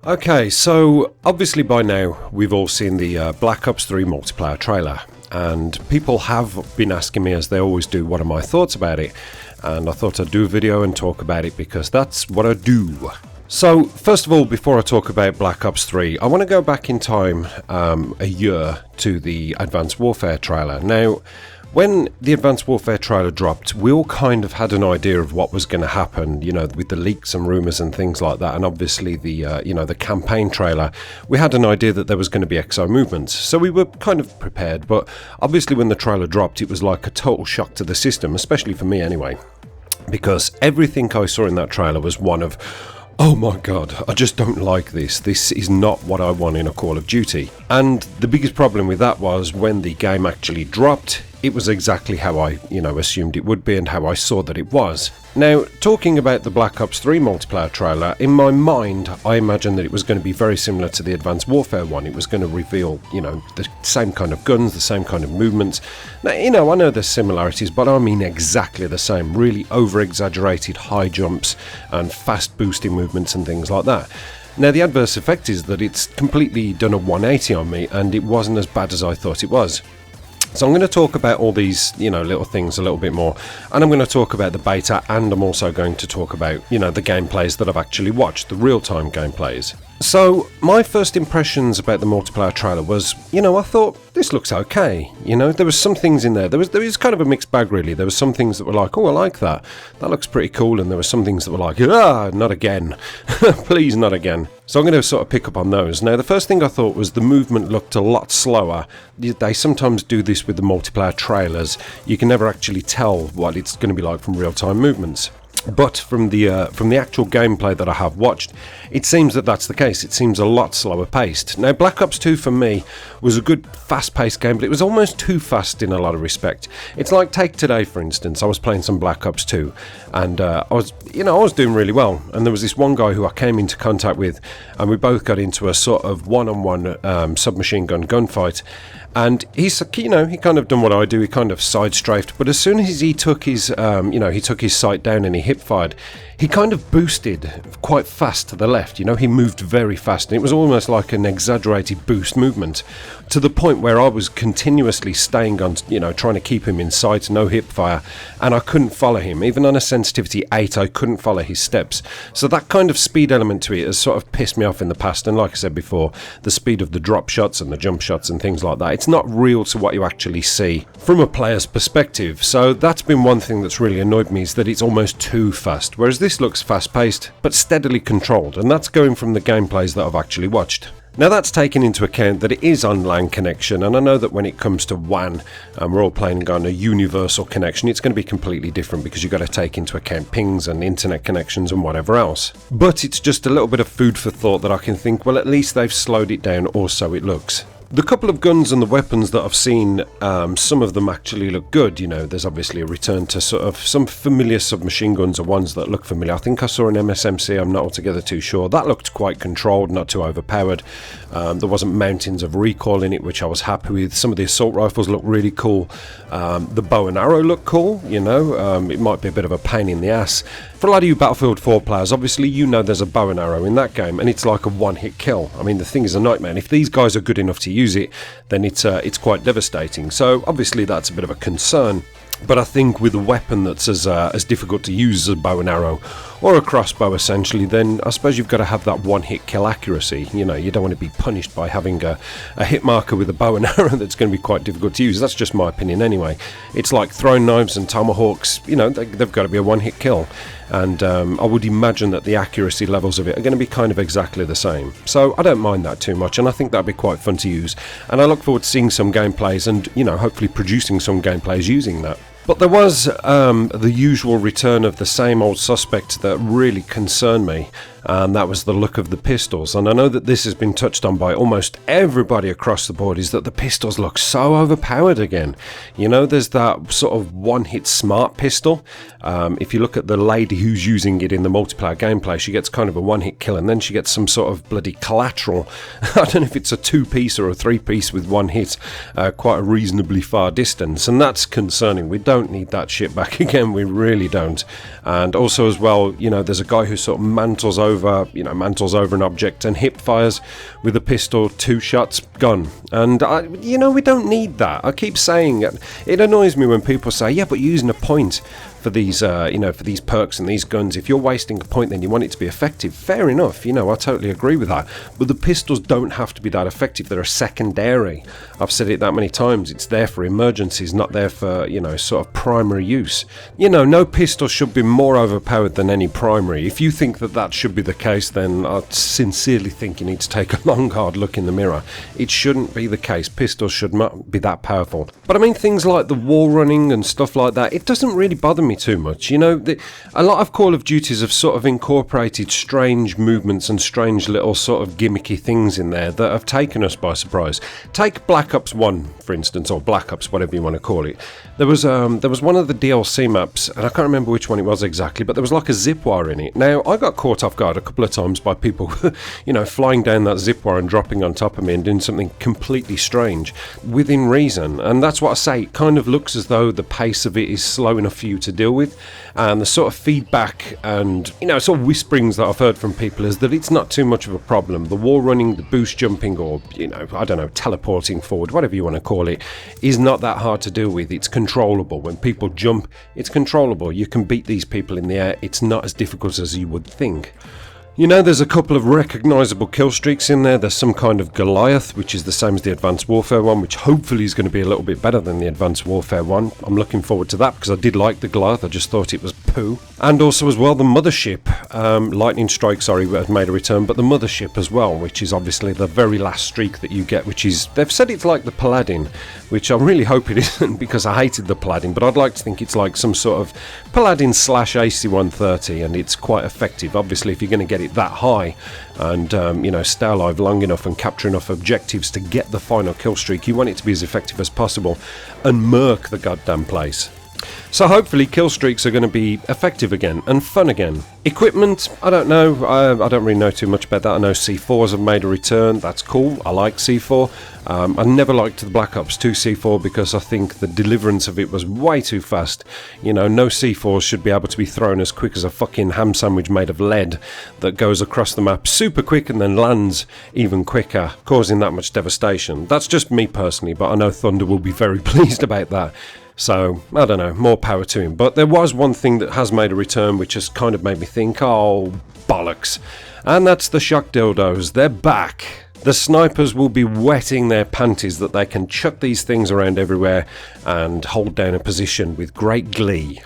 Okay, so obviously by now we've all seen the Black Ops 3 multiplayer trailer, and people have been asking me, as they always do, what are my thoughts about it, and I thought I'd do a video and talk about it because that's what I do. So first of all, before I talk about Black Ops 3, I want to go back in time a year to the Advanced Warfare trailer. Now, when the Advanced Warfare trailer dropped, we all kind of had an idea of what was going to happen, you know, with the leaks and rumours and things like that, and obviously the, the campaign trailer, we had an idea that there was going to be exo movements, so we were kind of prepared, but obviously when the trailer dropped, it was like a total shock to the system, especially for me anyway, because everything I saw in that trailer was one of, oh my god, I just don't like this. This is not what I want in a Call of Duty. And the biggest problem with that was when the game actually dropped, it was exactly how I, assumed it would be and how I saw that it was. Now, talking about the Black Ops 3 multiplayer trailer, in my mind, I imagined that it was going to be very similar to the Advanced Warfare one. It was going to reveal, the same kind of guns, the same kind of movements. Now, I know there's similarities, but I mean exactly the same. Really over-exaggerated high jumps and fast boosting movements and things like that. Now, the adverse effect is that it's completely done a 180 on me, and it wasn't as bad as I thought it was. So I'm going to talk about all these, little things a little bit more, and I'm going to talk about the beta, and I'm also going to talk about, the gameplays that I've actually watched, the real-time gameplays. So, my first impressions about the multiplayer trailer was, I thought, this looks okay. There was some things in there. There was kind of a mixed bag, really. There was some things that were like, oh, I like that. That looks pretty cool. And there were some things that were like, not again. Please, not again. So I'm going to sort of pick up on those. Now, the first thing I thought was the movement looked a lot slower. They sometimes do this with the multiplayer trailers. You can never actually tell what it's going to be like from real-time movements. But from the actual gameplay that I have watched, it seems that that's the case. It seems a lot slower paced. Now, Black Ops 2 for me was a good fast-paced game, but it was almost too fast in a lot of respect. It's like, take today for instance. I was playing some Black Ops 2, and I was doing really well. And there was this one guy who I came into contact with, and we both got into a sort of one-on-one submachine gun gunfight. And he's, he kind of done what I do. He kind of side-strafed, but as soon as he took his, he took his sight down and he hip-fired, he kind of boosted quite fast to the left. He moved very fast, and it was almost like an exaggerated boost movement, to the point where I was continuously staying on, trying to keep him in sight, no hip-fire, and I couldn't follow him. Even on a sensitivity 8, I couldn't follow his steps. So that kind of speed element to it has sort of pissed me off in the past, and like I said before, the speed of the drop shots and the jump shots and things like that, it's not real to what you actually see from a player's perspective. So that's been one thing that's really annoyed me, is that it's almost too fast, whereas this looks fast-paced but steadily controlled, and that's going from the gameplays that I've actually watched. Now, that's taken into account that it is on LAN connection, and I know that when it comes to WAN, and we're all playing on a universal connection, it's going to be completely different because you've got to take into account pings and internet connections and whatever else. But it's just a little bit of food for thought that I can think, well, at least they've slowed it down, or so it looks. The couple of guns and the weapons that I've seen, some of them actually look good. There's obviously a return to sort of some familiar submachine guns, or ones that look familiar. I think I saw an MSMC, I'm not altogether too sure. That looked quite controlled, not too overpowered. There wasn't mountains of recoil in it, which I was happy with. Some of the assault rifles look really cool. The bow and arrow look cool, it might be a bit of a pain in the ass. For a lot of you Battlefield 4 players, obviously there's a bow and arrow in that game, and it's like a one-hit kill. I mean, the thing is a nightmare, and if these guys are good enough to use it, then it's quite devastating. So obviously that's a bit of a concern. But I think with a weapon that's as difficult to use as a bow and arrow, or a crossbow essentially, then I suppose you've got to have that one-hit kill accuracy. You don't want to be punished by having a hit marker with a bow and arrow that's going to be quite difficult to use. That's just my opinion anyway. It's like throwing knives and tomahawks, they've got to be a one-hit kill. And I would imagine that the accuracy levels of it are going to be kind of exactly the same. So I don't mind that too much, and I think that'd be quite fun to use. And I look forward to seeing some gameplays and, hopefully producing some gameplays using that. But there was the usual return of the same old suspect that really concerned me, and that was the look of the pistols. And I know that this has been touched on by almost everybody across the board, is that the pistols look so overpowered again. There's that sort of one-hit smart pistol. If you look at the lady who's using it in the multiplayer gameplay, she gets kind of a one-hit kill, and then she gets some sort of bloody collateral. I don't know if it's a two-piece or a three-piece with one hit, quite a reasonably far distance, and that's concerning. We don't need that shit back again, we really don't. And also as well, there's a guy who sort of mantles over over, mantles over an object and hip fires with a pistol, 2 shots, gone. And, we don't need that. I keep saying it annoys me when people say, yeah, but you're using a point for these, for these perks and these guns. If you're wasting a point, then you want it to be effective. Fair enough, I totally agree with that. But the pistols don't have to be that effective. They're a secondary. I've said it that many times. It's there for emergencies, not there for, sort of primary use. No pistol should be more overpowered than any primary. If you think that should be the case, then I sincerely think you need to take a long, hard look in the mirror. It shouldn't be the case. Pistols should not be that powerful. But I mean, things like the wall running and stuff like that, it doesn't really bother me too much. A lot of Call of Duties have sort of incorporated strange movements and strange little sort of gimmicky things in there that have taken us by surprise. Take Black Ops 1, for instance, or Black Ops, whatever you want to call it. There was one of the DLC maps, and I can't remember which one it was exactly, but there was like a zip wire in it. Now, I got caught off guard a couple of times by people, flying down that zip wire and dropping on top of me and doing something completely strange within reason. And that's what I say, it kind of looks as though the pace of it is slow enough for you to deal with. And the sort of feedback and, sort of whisperings that I've heard from people is that it's not too much of a problem. The wall running, the boost jumping, or, teleporting forward, whatever you want to call it, is not that hard to deal with. It's controllable. When people jump, it's controllable. You can beat these people in the air. It's not as difficult as you would think. There's a couple of recognisable kill streaks in there. There's some kind of Goliath, which is the same as the Advanced Warfare one, which hopefully is going to be a little bit better than the Advanced Warfare one. I'm looking forward to that because I did like the Goliath. I just thought it was poo. And also as well the Mothership. Lightning Strike, has made a return, but the Mothership as well, which is obviously the very last streak that you get, which is, they've said it's like the Paladin, which I really hope it isn't because I hated the Paladin, but I'd like to think it's like some sort of Paladin / AC-130, and it's quite effective. Obviously, if you're going to get it that high and stay alive long enough and capture enough objectives to get the final kill streak, you want it to be as effective as possible and murk the goddamn place. So hopefully kill streaks are going to be effective again and fun again. Equipment, I don't know. I don't really know too much about that. I know C4s have made a return. That's cool. I like C4. I never liked the Black Ops 2 C4 because I think the deliverance of it was way too fast. No C4s should be able to be thrown as quick as a fucking ham sandwich made of lead that goes across the map super quick and then lands even quicker, causing that much devastation. That's just me personally, but I know Thunder will be very pleased about that. So, I don't know, more power to him. But there was one thing that has made a return which has kind of made me think, oh, bollocks. And that's the shock dildos. They're back. The snipers will be wetting their panties that they can chuck these things around everywhere and hold down a position with great glee.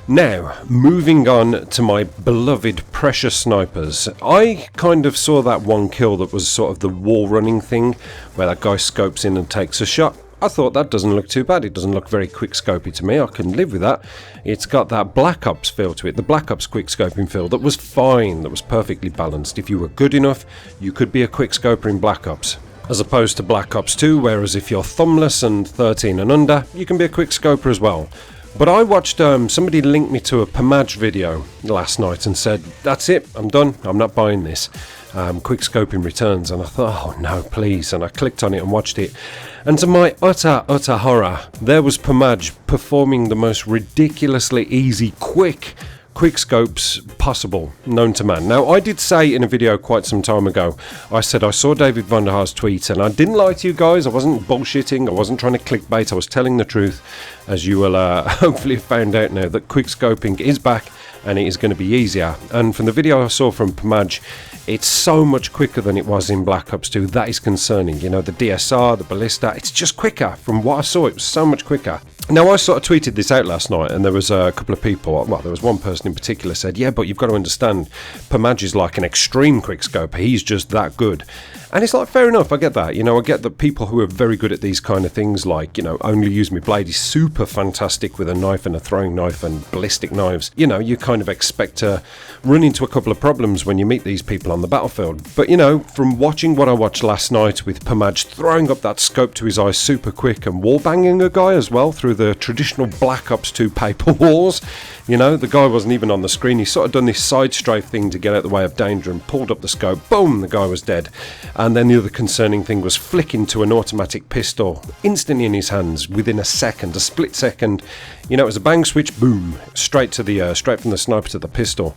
Now, moving on to my beloved precious snipers. I kind of saw that one kill that was sort of the wall running thing, where that guy scopes in and takes a shot. I thought that doesn't look too bad. It doesn't look very quick scopy to me. I can live with that. It's got that Black Ops feel to it, the Black Ops quick scoping feel that was fine, that was perfectly balanced. If you were good enough, you could be a quick scoper in Black Ops. As opposed to Black Ops 2, whereas if you're thumbless and 13 and under, you can be a quick scoper as well. But I watched, somebody linked me to a Pamaj video last night and said, that's it, I'm done, I'm not buying this. Quick scoping returns, and I thought, oh no, please, and I clicked on it and watched it. And to my utter horror, there was Pamaj performing the most ridiculously easy, quick scopes possible, known to man. Now, I did say in a video quite some time ago, I said I saw David Vonderhaar's tweet, and I didn't lie to you guys, I wasn't bullshitting, I wasn't trying to clickbait, I was telling the truth, as you will hopefully have found out now, that quick scoping is back, and it is going to be easier. And from the video I saw from Pamaj, it's so much quicker than it was in Black Ops 2. That is concerning. The DSR, the ballista, it's just quicker. From what I saw, it was so much quicker. Now, I sort of tweeted this out last night, and there was a couple of people, well, there was one person in particular said, yeah, but you've got to understand, Pamaj is like an extreme quickscoper. He's just that good. And it's like, fair enough, I get that. I get that people who are very good at these kind of things, like, only use my blade is super fantastic with a knife and a throwing knife and ballistic knives. You kind of expect to run into a couple of problems when you meet these people on the battlefield. But, from watching what I watched last night with Pamaj throwing up that scope to his eyes super quick and wall banging a guy as well through the traditional Black Ops 2 paper wars. You know, the guy wasn't even on the screen. He sort of done this side strafe thing to get out of the way of danger and pulled up the scope. Boom, the guy was dead. And then the other concerning thing was flicking to an automatic pistol instantly in his hands within a second, a split second. You know, it was a bang switch, boom, straight from the sniper to the pistol.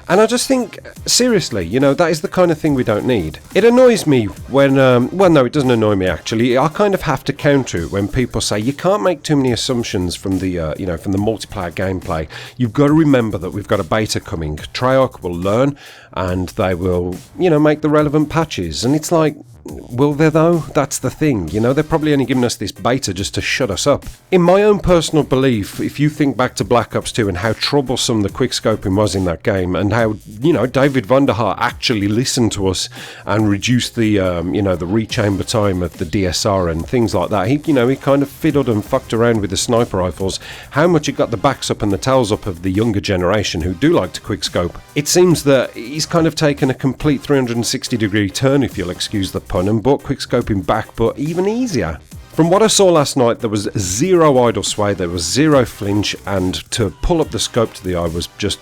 And I just think, seriously, you know, that is the kind of thing we don't need. It annoys me when, well, no, it doesn't annoy me actually. I kind of have to counter it when people say you can't make too many assumptions from the, you know, from the multiplayer gameplay. You've got to remember that we've got a beta coming. Treyarch will learn and they will, you know, make the relevant patches. And it's like, will they though? That's the thing, you know, they're probably only giving us this beta just to shut us up. In my own personal belief, if you think back to Black Ops 2 and how troublesome the quickscoping was in that game and how, you know, David Vonderhaar actually listened to us and reduced the, you know, the rechamber time of the DSR and things like that. He, you know, he kind of fiddled and fucked around with the sniper rifles, how much it got the backs up and the tails up of the younger generation who do like to quickscope. It seems that he's kind of taken a complete 360-degree turn, if you'll excuse the pun, and brought quickscoping back, but even easier. From what I saw last night, there was zero idle sway, there was zero flinch, and to pull up the scope to the eye was just,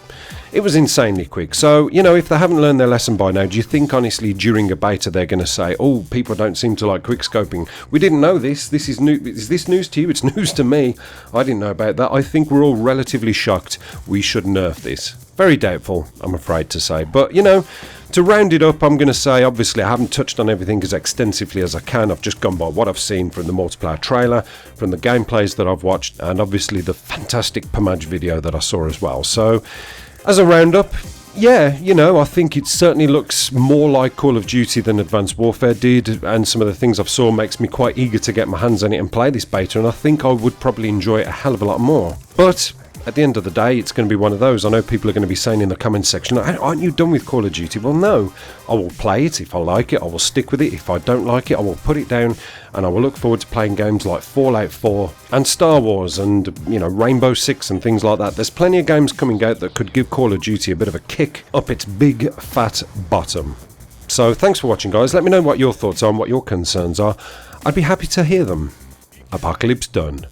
it was insanely quick. So, you know, if they haven't learned their lesson by now, do you think honestly during a beta they're going to say, oh, people don't seem to like quickscoping, we didn't know this is new, is this news to you? It's news to me, I didn't know about that. I think we're all relatively shocked we should nerf this. Very doubtful, I'm afraid to say. But, you know, to round it up, I'm going to say, obviously, I haven't touched on everything as extensively as I can. I've just gone by what I've seen from the multiplayer trailer, from the gameplays that I've watched, and obviously the fantastic Pamaj video that I saw as well. So, as a roundup, yeah, you know, I think it certainly looks more like Call of Duty than Advanced Warfare did, and some of the things I've saw makes me quite eager to get my hands on it and play this beta, and I think I would probably enjoy it a hell of a lot more. But at the end of the day, it's going to be one of those. I know people are going to be saying in the comments section, aren't you done with Call of Duty? Well, no. I will play it. If I like it, I will stick with it. If I don't like it, I will put it down, and I will look forward to playing games like Fallout 4 and Star Wars and, you know, Rainbow Six and things like that. There's plenty of games coming out that could give Call of Duty a bit of a kick up its big fat bottom. So thanks for watching, guys. Let me know what your thoughts are and what your concerns are. I'd be happy to hear them. Apocalypse done.